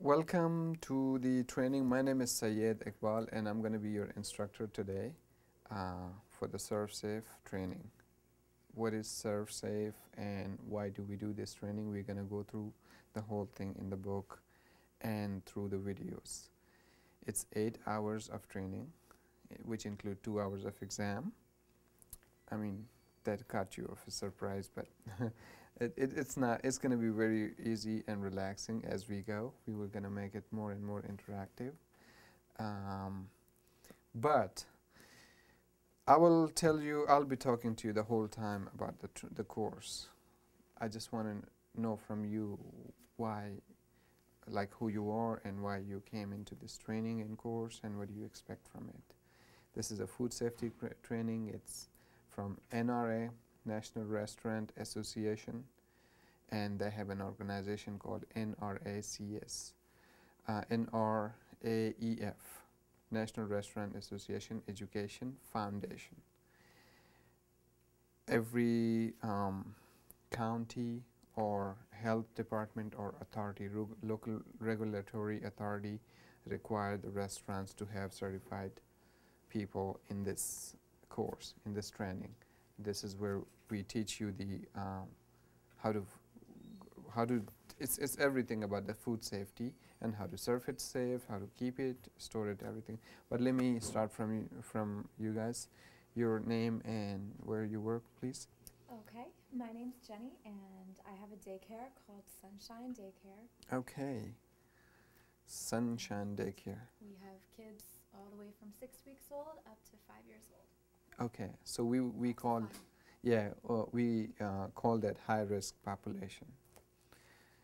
Welcome to the training. My name is Syed Iqbal and I'm going to be your instructor today for the ServSafe training. What is ServSafe and why do we do this training? We're going to go through the whole thing in the book and through the videos. It's 8 hours of training, which include 2 hours of exam. I mean, that caught you off a surprise, but it's not. It's going to be very easy and relaxing as we go. We were going to make it more and more interactive. But I will tell you, I'll be talking to you the whole time about the course. I just want to know from you why, like who you are and why you came into this training and course and what do you expect from it. This is a food safety training. It's from NRA, National Restaurant Association, and they have an organization called NRACS, NRAEF, National Restaurant Association Education Foundation. Every county or health department or authority, local regulatory authority require the restaurants to have certified people in this course, in this training. This is where we teach you the how to it's everything about the food safety and how to serve it safe, how to keep it, store it, everything. But let me start from you guys. Your name and where you work, please. Okay, my name's Jenny and I have a daycare called Sunshine Daycare. Okay, Sunshine Daycare. We have kids all the way from 6 weeks old up to 5 years old. Okay, so we called, yeah, we call that high-risk population.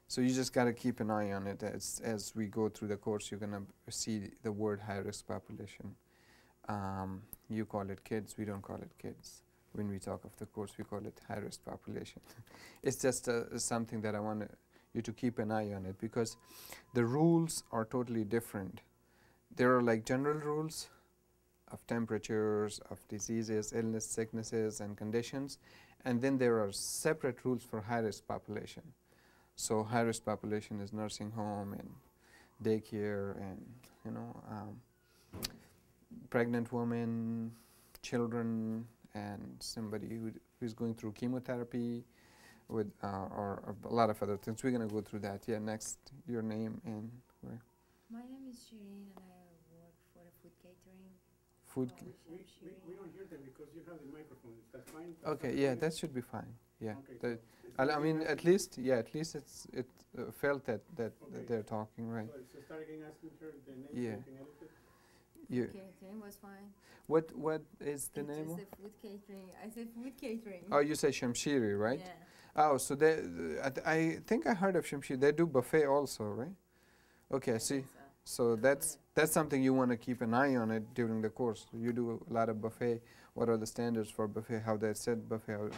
So you just got to keep an eye on it as we go through the course. You're gonna see the word high-risk population. You call it kids. We don't call it kids. When we talk of the course, we call it high-risk population. It's just something that I want you to keep an eye on it because the rules are totally different. There are like general rules of temperatures, of diseases, illness, sicknesses, and conditions, and then there are separate rules for high-risk population. So high-risk population is nursing home and daycare and pregnant women, children, and somebody who is going through chemotherapy with or a lot of other things. We're going to go through that. Yeah, next, your name and where? My name is Shireen and I work for the food catering. Food. We don't hear them because you have the microphone. Is that fine? Okay, yeah, that should be fine. Yeah, okay, I mean, at least it felt that they're talking, right? So it's starting asking her the name. Yeah. Yeah. Catering was fine. What is the name? It's just food catering. I said food catering. Oh, you say Shamshiri, right? Yeah. Oh, so they, I think I heard of Shamshiri. They do buffet also, right? Okay, see. So that's something you want to keep an eye on it during the course. You do a lot of buffet. What are the standards for buffet? How they set buffet?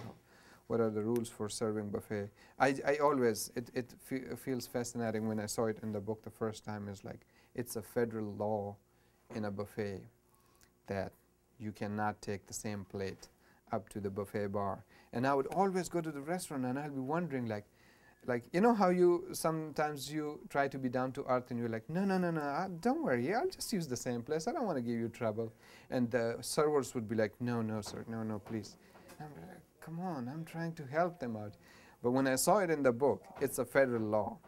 What are the rules for serving buffet? I always, it feels fascinating when I saw it in the book the first time. Is like it's a federal law in a buffet that you cannot take the same plate up to the buffet bar. And I would always go to the restaurant and I'll be wondering like you know how you sometimes you try to be down to earth and you're like, no, don't worry, I'll just use the same place. I don't want to give you trouble. And the servers would be like, no, sir, no, please. And I'm like, come on, I'm trying to help them out. But when I saw it in the book, it's a federal law.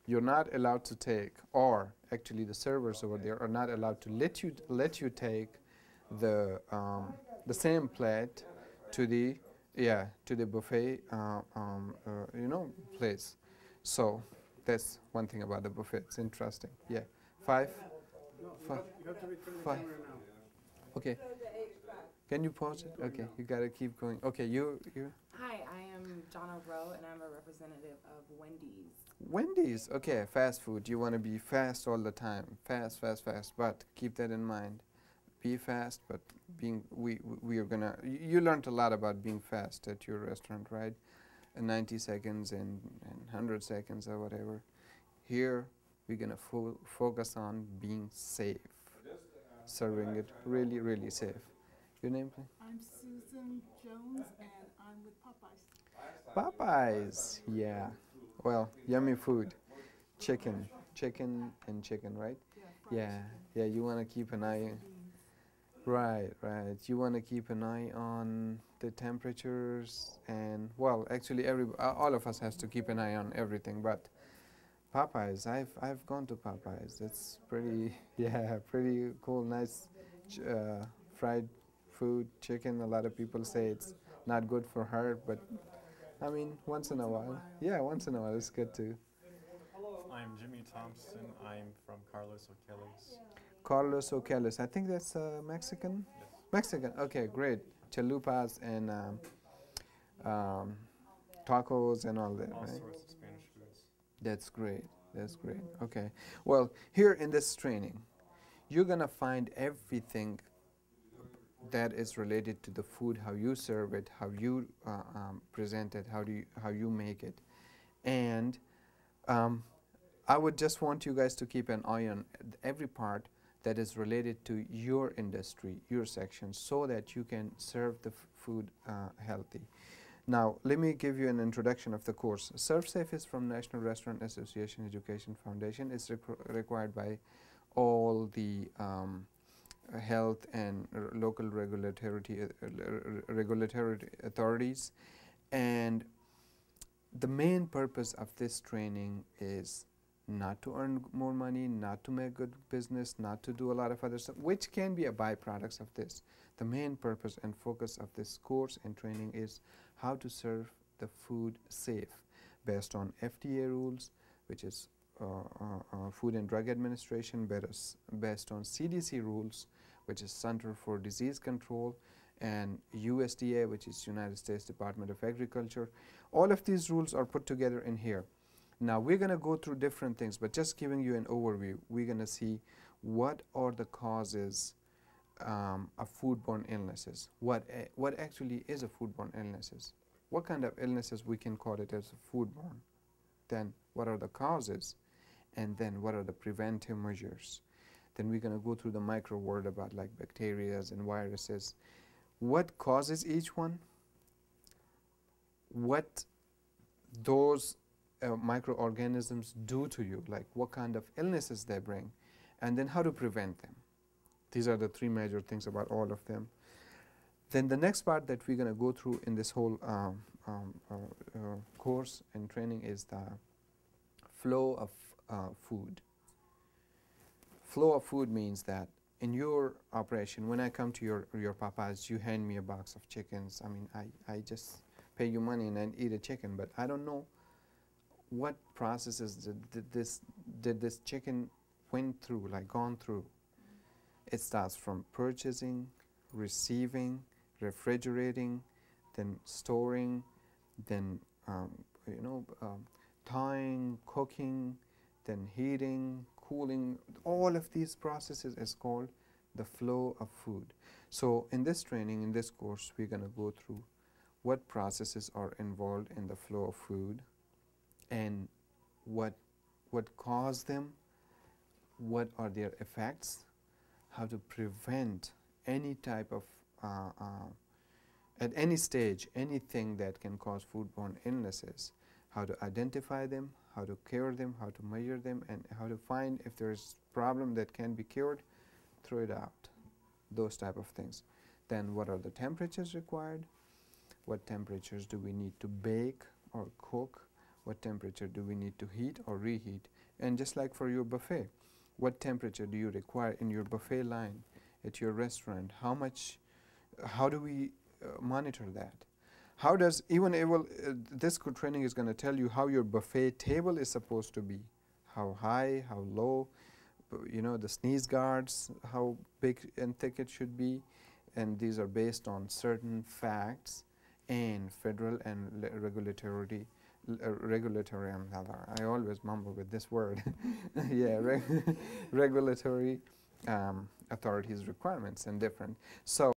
You're not allowed to take, or actually the servers over there are not allowed to let you take the same plate to the buffet place. So that's one thing about the buffet. It's interesting. Yeah, five. You have to return the Five. camera now. Okay. Can you pause it? Okay, you gotta keep going. Okay, you. Hi, I am Donna Rowe, and I'm a representative of Wendy's. Wendy's. Okay, fast food. You want to be fast all the time. Fast. But keep that in mind. Be fast, but we are gonna. You learned a lot about being fast at your restaurant, right? 90 seconds and 100 seconds or whatever. Here, we're gonna focus on being safe, serving it really safe. Your name, please? I'm Susan Jones, and I'm with Popeyes. Popeyes, yeah. Well, yummy food. Chicken. chicken and chicken, right? Yeah, fried Yeah, chicken, yeah. You want to keep an eye. beans. Right, right. You want to keep an eye on the temperatures and well, actually, all of us has to keep an eye on everything. But Popeyes, I've gone to Popeyes. It's pretty, yeah, pretty cool, nice fried food, chicken. A lot of people say it's not good for heart, but I mean, once in a while, yeah, once in a while, it's good too. I'm Jimmy Thompson. I'm from Carlos O'Kelly's. Carlos O'Kelly's. I think that's Mexican. Yes. Mexican. Okay, great. Chalupas and tacos and all that, All right? sorts of Spanish foods. That's great. That's great. Okay. Well, here in this training, you're gonna find everything that is related to the food, how you serve it, how you present it, how you make it, and I would just want you guys to keep an eye on every part that is related to your industry, your section, so that you can serve the food healthy. Now, let me give you an introduction of the course. ServSafe is from National Restaurant Association Education Foundation. It's required by all the health and local regulatory authorities. And the main purpose of this training is not to earn more money, not to make good business, not to do a lot of other stuff, which can be a byproduct of this. The main purpose and focus of this course and training is how to serve the food safe based on FDA rules, which is Food and Drug Administration, based on CDC rules, which is Center for Disease Control, and USDA, which is United States Department of Agriculture. All of these rules are put together in here. Now we're going to go through different things, but just giving you an overview, we're going to see what are the causes of foodborne illnesses. What actually is a foodborne illnesses? What kind of illnesses we can call it as foodborne? Then what are the causes? And then what are the preventive measures? Then we're going to go through the micro word about like bacteria and viruses. What causes each one? What those microorganisms do to you, like what kind of illnesses they bring, and then how to prevent them. These are the three major things about all of them. Then the next part that we're going to go through in this whole course and training is the flow of food. Flow of food means that in your operation, when I come to your Popeyes, you hand me a box of chickens. I mean, I just pay you money and I eat a chicken, but I don't know what processes did this chicken went through, like gone through. It starts from purchasing, receiving, refrigerating, then storing, then thawing, cooking, then heating, cooling. All of these processes is called the flow of food. So in this training, in this course, we're going to go through what processes are involved in the flow of food, and what cause them, what are their effects, how to prevent any type of at any stage, anything that can cause foodborne illnesses, how to identify them, how to cure them, how to measure them, and how to find if there's problem that can be cured, throw it out, those type of things. Then what are the temperatures required? What temperatures do we need to bake or cook? What temperature do we need to heat or reheat? And just like for your buffet, what temperature do you require in your buffet line at your restaurant? How do we monitor that? How does this training is going to tell you how your buffet table is supposed to be, how high, how low, the sneeze guards, how big and thick it should be, and these are based on certain facts and federal and regulatory. I always mumble with this word. Yeah, regulatory authorities' requirements and different. So